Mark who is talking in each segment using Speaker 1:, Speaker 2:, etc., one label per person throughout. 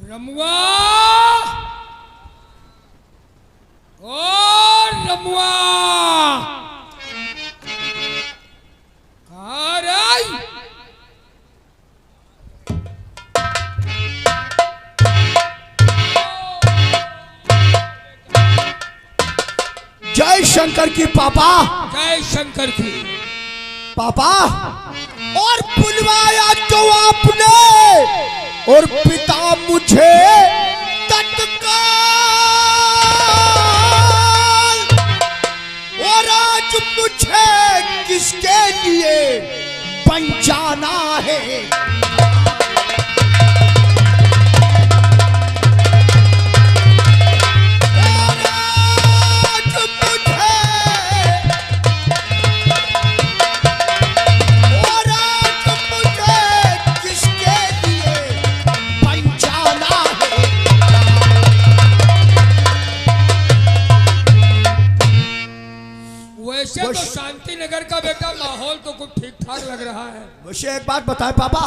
Speaker 1: रमुआ, ओ रमुआ, कहाँ रही?
Speaker 2: जय शंकर की पापा।
Speaker 1: जय शंकर की
Speaker 2: पापा। और बुलवाया तो आपने और पिता मुझे तत्काल, और आज मुझे किसके लिए बन जाना है?
Speaker 1: वैसे तो शांति नगर का बेटा माहौल तो कुछ ठीक ठाक लग रहा है।
Speaker 2: मुझे एक बात बताए पापा,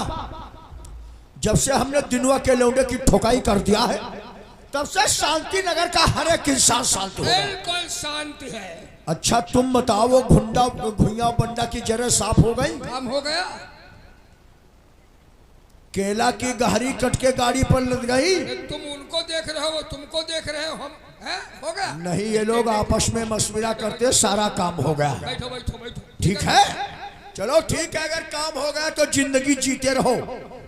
Speaker 2: जब से हमने दिनुआ के लौंडे की ठोकाई कर दिया है तब से शांति नगर का हर एक इंसान शांत हो गया।
Speaker 1: बिल्कुल शांति है।
Speaker 2: अच्छा तुम बताओ, वो गुंडा भुइया बंडा की जगह साफ हो गई?
Speaker 1: काम हो गया।
Speaker 2: केला की गहरी कट के गाड़ी पर लग गई।
Speaker 1: तुम उनको देख रहे हो, तुमको देख रहे हो, हम है? हो गया।
Speaker 2: नहीं, ये लोग आपस में मशवरा करते सारा काम हो गया।
Speaker 1: बैठो बैठो बैठो।
Speaker 2: ठीक है, चलो ठीक है, अगर काम हो गया तो जिंदगी जीते रहो।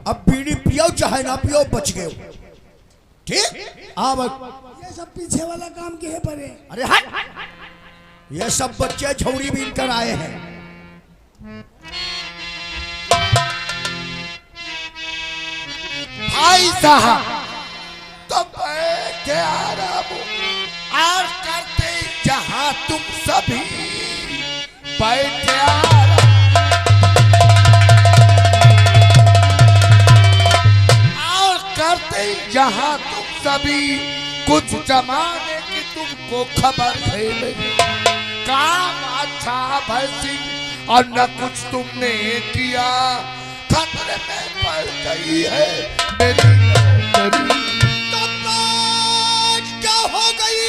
Speaker 2: अब बीड़ी पियो चाहे ना पियो, बच गए। ठीक। अब
Speaker 3: ये सब पीछे वाला काम के है परे।
Speaker 2: अरे हट, ये सब बच्चे झौड़ी बीन कर आए हैं।
Speaker 4: भाई साहब तो बैठे आराम और करते जहां तुम सभी बैठे आराम, और करते जहां तुम सभी कुछ जमाने की तुमको खबर है। काम अच्छा भैसी और न कुछ तुमने किया, खतरे में पड़ गई है मेरी नौकरी।
Speaker 2: तो बात क्या हो गई?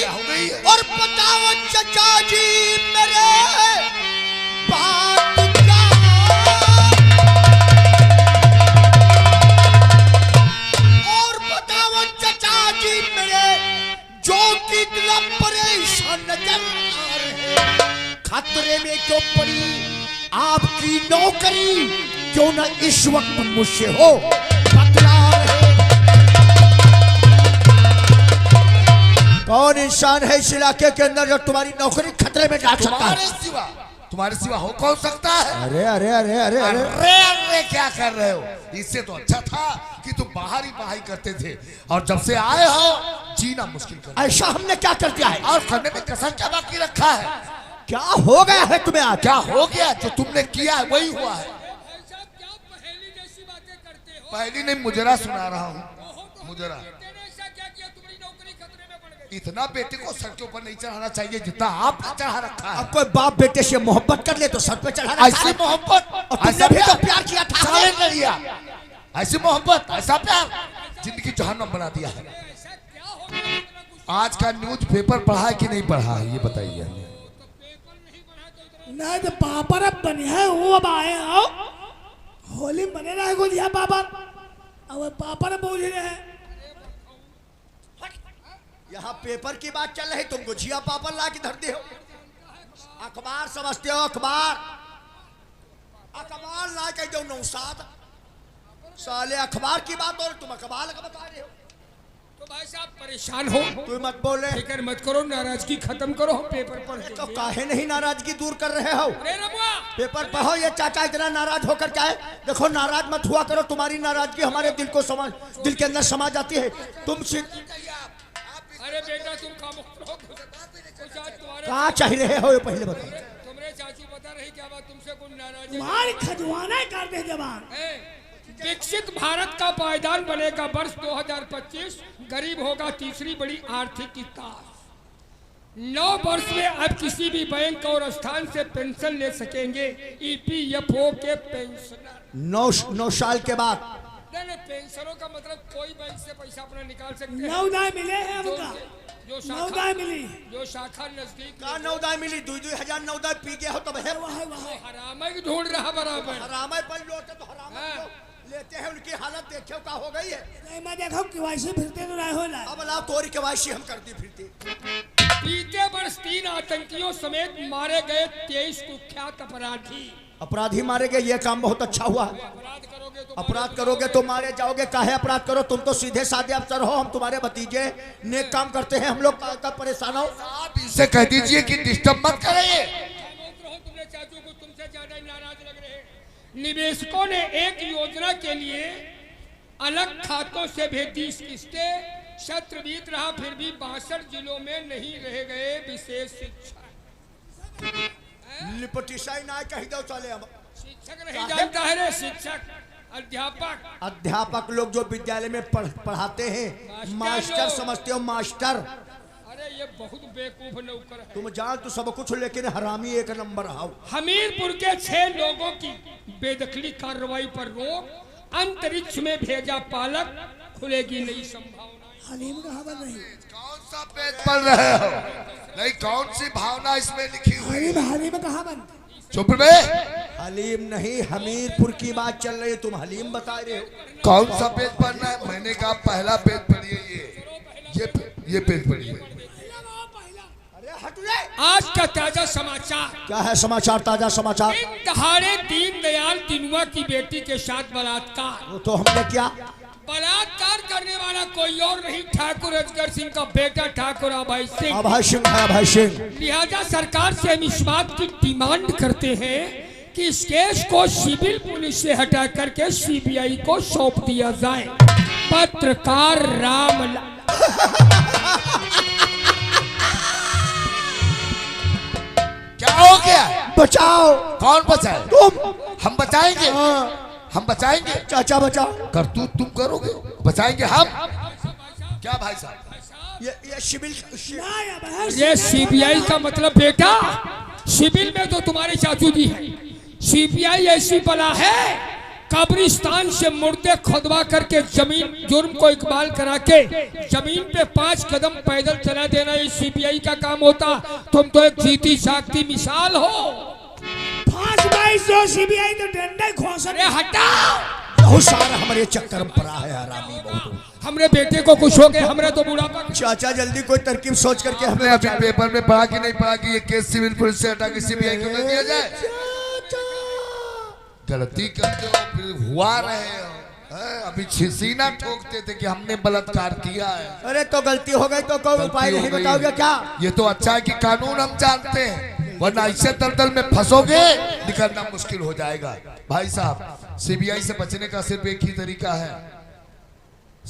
Speaker 2: और बताओ चचा जी मेरे, बात क्या? और बताओ चचा जी मेरे, जो कि इतना परेशान नजर आ रहे, खतरे में क्यों पड़ी आपकी नौकरी? क्यों न इस वक्त मुझसे हो बतला रहे। कौन इंसान है इस इलाके के अंदर जो तुम्हारी नौकरी खतरे में डाल सकता है?
Speaker 4: तुम्हारे सिवा हो कौन सकता है?
Speaker 2: अरे अरे अरे अरे अरे
Speaker 4: अरे अरे क्या कर रहे हो? इससे तो अच्छा था कि तुम बाहर ही पढ़ाई करते थे, और जब से आए हो जीना मुश्किल कर।
Speaker 2: ऐसा हमने क्या कर दिया है?
Speaker 4: और करने में कसर क्या बाकी रखा है?
Speaker 2: क्या हो गया है तुम्हें आज?
Speaker 4: क्या हो गया? जो तुमने किया है वही हुआ है। पहली नहीं मुजरा सुना रहा हूँ, मुजरा। इतना बेटे को सर के ऊपर नहीं चढ़ाना चाहिए जितना आपने चढ़ा रखा है।
Speaker 2: अब कोई बाप बेटे से मोहब्बत कर ले तो सर पे चढ़ा रखा
Speaker 4: ऐसी
Speaker 2: है।
Speaker 4: मोहब्बत,
Speaker 2: और तुमने भी तो प्यार किया था।
Speaker 4: साले ने लिया। ऐसी मोहब्बत, ऐसा प्यार जिंदगी जहन्नम बना दिया है। आज का न्यूज पेपर पढ़ा है कि नहीं पढ़ा है, ये बताइए।
Speaker 3: नहीं तो पापा अब बने हैं, वो अब आए हो होली बने रहे को दिया पापा, अब पापा ने बोल रहे हैं।
Speaker 2: यहाँ पेपर की बात चल रही, तुम गुझिया पापड़ ला के धरते हो। अखबार समझते हो? अखबार अखबार ला के जो नौसाद साले अखबार की बात हो, तुम अखबार का बता रहे हो।
Speaker 1: तो भाई साहब परेशान हो,
Speaker 2: तू मत बोले,
Speaker 1: फिक्र मत करो, नाराजगी खत्म करो, हम पेपर पढ़
Speaker 2: तो काहे नहीं नाराजगी दूर कर रहे हो? पेपर पढ़ो। ये चाचा इतना नाराज होकर क्या है? देखो नाराज मत हुआ करो, तुम्हारी नाराजगी हमारे दिल को समझ, दिल के अंदर समा जाती है। तुम
Speaker 1: अरे बेटा तुम
Speaker 2: कहाँ चाह रहे हो ये पहले बताओ।
Speaker 1: तुम्हारे चाची बता रही क्या बात? तुमसे कोई नाराज
Speaker 3: तुम्हारी खजवाना कर दे जवान।
Speaker 1: विकसित भारत का पायदान बनेगा वर्ष 2025, गरीब होगा तीसरी बड़ी आर्थिक ताकत। 9 वर्ष में अब किसी भी बैंक और स्थान से पेंशन ले सकेंगे EPFO के पेंशनर।
Speaker 2: 9 साल के बाद
Speaker 1: नहीं, पेंशनों का मतलब कोई बैंक से पैसा अपना निकाल सकते हैं।
Speaker 3: नौदाय मिले हैं हमका,
Speaker 1: जो
Speaker 3: नौदाय मिली।
Speaker 1: जो शाखा नजदीक
Speaker 2: का नौदाय मिली 2-2 नौदाय पी गया हो तब है
Speaker 3: वहाँ वहाँ
Speaker 1: हरामा की ढूंढ रहा बराबर।
Speaker 2: हरामे पर लौटे तो हरामे
Speaker 1: हाँ।
Speaker 2: को लेते हैं, उनकी हालत देखो का हो गई है।
Speaker 3: नहीं मैं देखो केवाईसी फिरते तो नहीं हो रहा।
Speaker 2: अब लाओ तोरी केवाईसी हम करती फिरती।
Speaker 1: बीते वर्ष 3 आतंकियों समेत मारे गए 23 कुख्यात अपराधी।
Speaker 2: अपराधी मारे गए, ये काम बहुत अच्छा हुआ। अपराध करोगे तो मारे जाओगे, काहे अपराध करो, तुम तो सीधे साधे अफसर हो, हम तुम्हारे भतीजे, नेक काम करते हैं, हम लोग का परेशान हो।
Speaker 4: आप इनसे कह दीजिए कि डिस्टर्ब मत करिए।
Speaker 1: तुमने चाचू को तुमसे ज्यादा नाराज लग रहे। निवेशकों ने एक योजना के लिए अलग खातों से भेजी किस्तें। सत्र बीत रहा फिर भी 62 जिलों में नहीं रह गए विशेष शिक्षा।
Speaker 2: लिपटिशाई ना कही दो चले। अब
Speaker 1: शिक्षक नहीं जानता है रे, शिक्षक
Speaker 2: अध्यापक लोग जो विद्यालय में पढ़ाते हैं, मास्टर समझते हो, मास्टर।
Speaker 1: अरे ये बहुत बेवकूफ नौकर है।
Speaker 2: तुम जान तो सब कुछ, लेकिन हरामी एक नंबर हो।
Speaker 1: हमीरपुर के 6 लोगों की बेदखली कार्रवाई पर रोक। अंतरिक्ष में भेजा पालक, खुलेगी नई संभावना।
Speaker 3: हलीम कहाँ बन रही?
Speaker 4: कौन सा पेज पढ़ रहे हो? नहीं, कौन सी भावना इसमें लिखी हुई?
Speaker 3: हलीम कहाँ बन?
Speaker 4: चुप रहे।
Speaker 2: हलीम नहीं, हमीरपुर की बात चल रही है, तुम हलीम बता रहे हो।
Speaker 4: कौन सा पेज पढ़ना है? मैंने कहा पहला पेज पढ़िए। ये पेज पढ़िए।
Speaker 1: आज का ताजा समाचार।
Speaker 2: क्या है समाचार? ताजा समाचार।
Speaker 1: दहाड़े दीनदयाल दिनुआ की बेटी के साथ बलात्कार।
Speaker 2: वो तो हमने क्या?
Speaker 1: बलात्कार करने वाला कोई और नहीं, ठाकुर अजगर सिंह का बेटा ठाकुर अभय सिंह।
Speaker 2: अभय सिंह है, अभय सिंह।
Speaker 1: लिहाजा सरकार से हम इस बात की डिमांड करते हैं कि इस केस को सिविल पुलिस से हटा करके CBI को सौंप दिया जाए। पत्रकार रामलाल।
Speaker 4: क्या हो गया?
Speaker 2: बचाओ।
Speaker 4: कौन बचाए?
Speaker 2: तुम।
Speaker 4: हम बचाएंगे। हम बचाएंगे।
Speaker 2: चाचा बचाओ।
Speaker 4: करतूत तुम करोगे, बचाएंगे हम। क्या भाई साहब?
Speaker 2: ये सिविल।
Speaker 1: ये CBI का मतलब बेटा, सिविल में तो तुम्हारे चाचू जी है। CBI ऐसी बला है, कब्रिस्तान से मुर्दे खुदवा करके जमीन जुर्म को इकबाल करा के जमीन पे 5 कदम पैदल चला देना, ये CBI का काम होता। तुम तो एक जीती जागती मिसाल हो।
Speaker 3: 5-22 CBI तो डंडा खोस।
Speaker 1: अरे हटाओ।
Speaker 2: बहुत सारा हमारे चक्कर में पड़ा है, हरामी बहुत।
Speaker 1: हमरे बेटे को कुछ हो गया, हमरे तो बुढ़ापा।
Speaker 2: चाचा जल्दी कोई तरकीब सोच करके
Speaker 4: हमने अभी पेपर में पढ़ा कि नहीं पढ़ा कि ये केस सिविल पुलिस से हटा के CBI को दे दिया जाए? गलती करते हो फिर हुआ रहे हो। अभी सीना ठोकते थे कि हमने बलात्कार किया है।
Speaker 2: अरे तो गलती हो गई तो कोई उपाय नहीं बताओगे क्या?
Speaker 4: ये तो अच्छा है कि कानून हम जानते हैं, वरना ऐसे दलदल में फंसोगे, निकलना मुश्किल हो जाएगा। भाई साहब, CBI से बचने का सिर्फ एक ही तरीका है।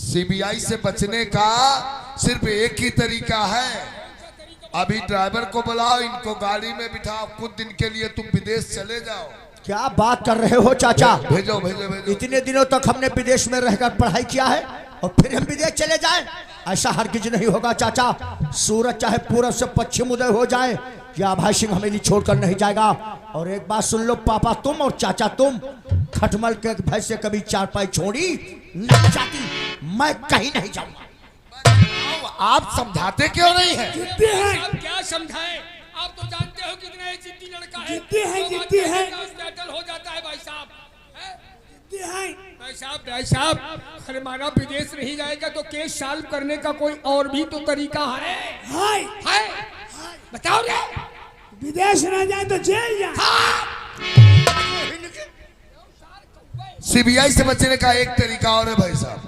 Speaker 4: CBI से बचने का सिर्फ एक ही तरीका है। अभी ड्राइवर को बुलाओ, इनको गाड़ी में बिठाओ, कुछ दिन के लिए तुम विदेश चले जाओ।
Speaker 2: क्या बात कर रहे हो चाचा?
Speaker 4: भेजो भेजो भेजो।
Speaker 2: इतने दिनों तक हमने विदेश में रहकर पढ़ाई किया है और फिर हम विदेश चले जाएं? ऐसा हरगिज नहीं होगा चाचा। सूरज चाहे पूरब से पश्चिम उदय हो जाए, या अभय सिंह हमें छोड़कर नहीं जाएगा। और एक बात सुन लो, पापा तुम और चाचा तुम, खटमल के भय से कभी चारपाई छोड़ी नहीं जाती। मैं कहीं नहीं जाऊंगा।
Speaker 4: आप समझाते क्यों नहीं है?
Speaker 3: जिद्दी है।
Speaker 1: आप क्या समझाएं? आप तो जानते हो कितना एक जिद्दी लड़का है।
Speaker 3: जिद्दी है, जिद्दी है।
Speaker 1: स्कैंडल हो जाता है भाई साहब।
Speaker 3: जिद्दी है।
Speaker 1: भाई साहब, अरे माना विदेश नहीं जाएगा तो केस सॉल्व करने का कोई और भी तो तरीका है।
Speaker 3: हाय
Speaker 1: बताओ रे।
Speaker 3: विदेश न जाए तो जेल जाए।
Speaker 4: CBI से बचने का एक तरीका और है भाई साहब,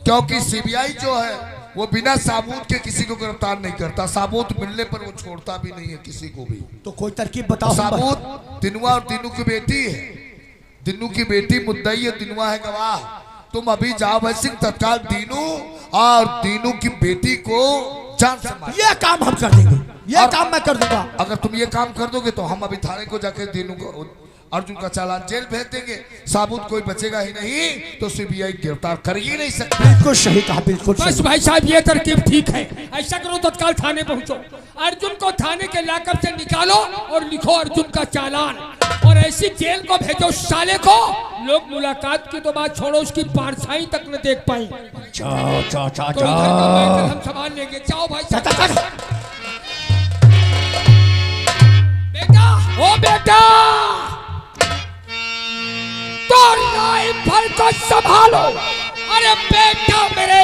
Speaker 4: क्योंकि CBI जो है वो बिना सबूत के किसी को गिरफ्तार नहीं करता। सबूत मिलने पर वो छोड़ता भी नहीं है किसी को भी।
Speaker 2: तो कोई तरकीब बताओ।
Speaker 4: सबूत दिनुआ और दिनू की बेटी है। दिनू की बेटी मुद्दई है, दिनुआ है गवाह। तुम अभी जाओ भाई सिंह, तत्काल दीनू और दीनू की बेटी को जान से मार।
Speaker 2: ये काम हम कर देंगे, ये काम मैं कर दूंगा।
Speaker 4: अगर तुम ये काम कर दोगे तो हम अभी थाने को जाके दीनू को अर्जुन का चालान जेल भेज देंगे, साबुत कोई बचेगा ही नहीं, तो सीबीआई गिरफ्तार कर ही नहीं सकती।
Speaker 2: बिल्कुल सही कहा, बिल्कुल
Speaker 1: बस
Speaker 2: सही।
Speaker 1: भाई साहब ये तरकीब ठीक है। ऐसा करो तत्काल थाने पहुंचो, अर्जुन को थाने के लाकअप से निकालो और लिखो अर्जुन का चालान, और ऐसी जेल को भेजो साले को, लोग मुलाकात की तो बात छोड़ो, उसकी पारछाई तक न देख पाए।
Speaker 2: जाओ जाओ जाओ
Speaker 1: तो इधर का मैटर
Speaker 2: जाओ।
Speaker 1: हम संभाल लेंगे। जाओ भाई
Speaker 2: जा, जा,
Speaker 1: साहब।
Speaker 2: जा।
Speaker 1: बेटा, ओ बेटा, तो राइफल को संभालो। अरे बेटा मेरे,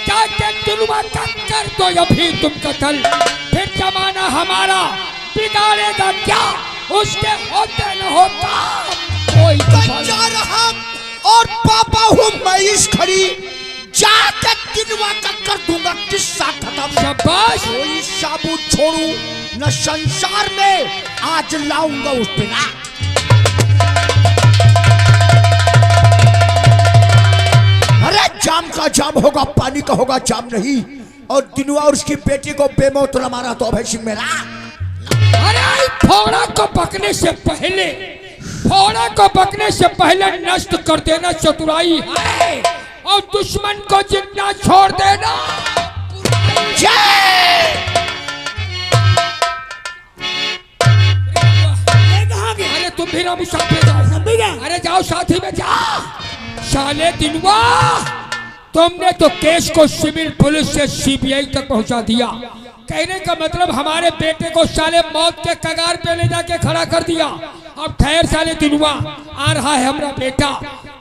Speaker 1: जाके दिलवा का कर दो अभी तुम कत्ल, फिर जमाना हमारा बिगाड़ेगा क्या, उसके होते न होता कोई
Speaker 2: जा रहा और पापा हूँ मैं इस खड़ी, जाके दिलवा का कर दूंगा किस्सा खत्म।
Speaker 1: शाबाश।
Speaker 2: कोई साबुत छोड़ू न संसार में, आज लाऊंगा उस पे ना। अरे जाम का जाम होगा, पानी का होगा जाम नहीं। और दिनवा और उसकी बेटी को बेमौत मारा तो अभय सिंह मेरा।
Speaker 1: अरे फोड़ा को पकने से पहले, फोड़ा को पकने से पहले नष्ट कर देना चतुराई है, और दुश्मन को जिंदा छोड़ देना।
Speaker 2: जय।
Speaker 3: ये कहाँ गया?
Speaker 1: अरे तुम भी ना साथ में जाओ।
Speaker 3: सब भी गया?
Speaker 1: अरे जाओ साथी में जाओ। साले दिनवा, तुमने तो केस को सिविल पुलिस से सीबीआई तक पहुंचा दिया। कहने का मतलब हमारे बेटे को साले मौत के कगार पे ले जाके खड़ा कर दिया। अब ठहर साले दिनवा, आ रहा है हमारा बेटा।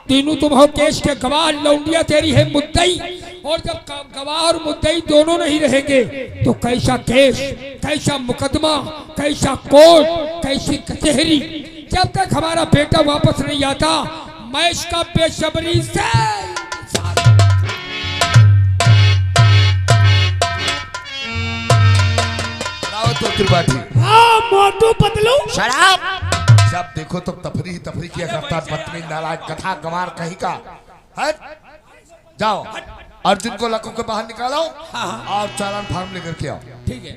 Speaker 1: तीनों तुम हो केस के गवाह, लौंडिया तेरी है मुद्दई, और जब गवाह और मुद्दई दोनों नहीं रहेंगे तो कैसा केस, कैसा मुकदमा, कैसा कोर्ट, कैसी कचहरी। जब तक हमारा बेटा वापस नहीं आता, मैं इसका बेसब्री से
Speaker 4: तो त्रिपाठी
Speaker 3: हाँ मोटू पतलू।
Speaker 2: शराब।
Speaker 4: जब देखो तो तफरी तफरी किया करता, पत्नी नाराज कथा गंवार कहीं का। हट जाओ, अर्जुन को लखों के बाहर निकालो और चालान फार्म लेकर के आओ।
Speaker 1: ठीक है।